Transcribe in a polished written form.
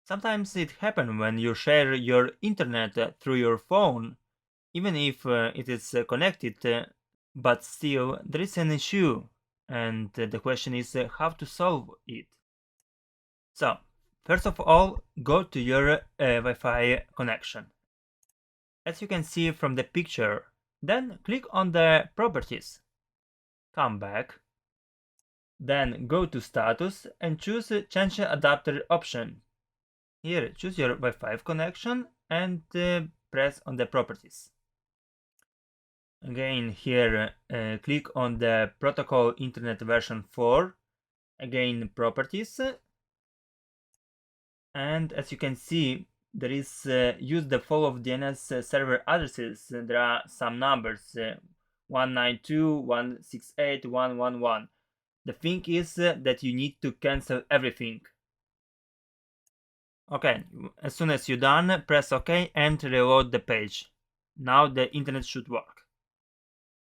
Sometimes it happens when you share your internet through your phone, even if it is connected, but still there is an issue, and the question is how to solve it. So, first of all, go to your Wi-Fi connection. As you can see from the picture, then click on the properties. Come back. Then go to status and choose change adapter option. Here, choose your Wi-Fi connection and press on the properties. Again, here, click on the protocol internet version 4. Again, properties. And as you can see, there is use the flow of DNS server addresses. There are some numbers 192.168.111. The thing is that you need to cancel everything. Okay, as soon as you're done, press OK and reload the page. Now the internet should work.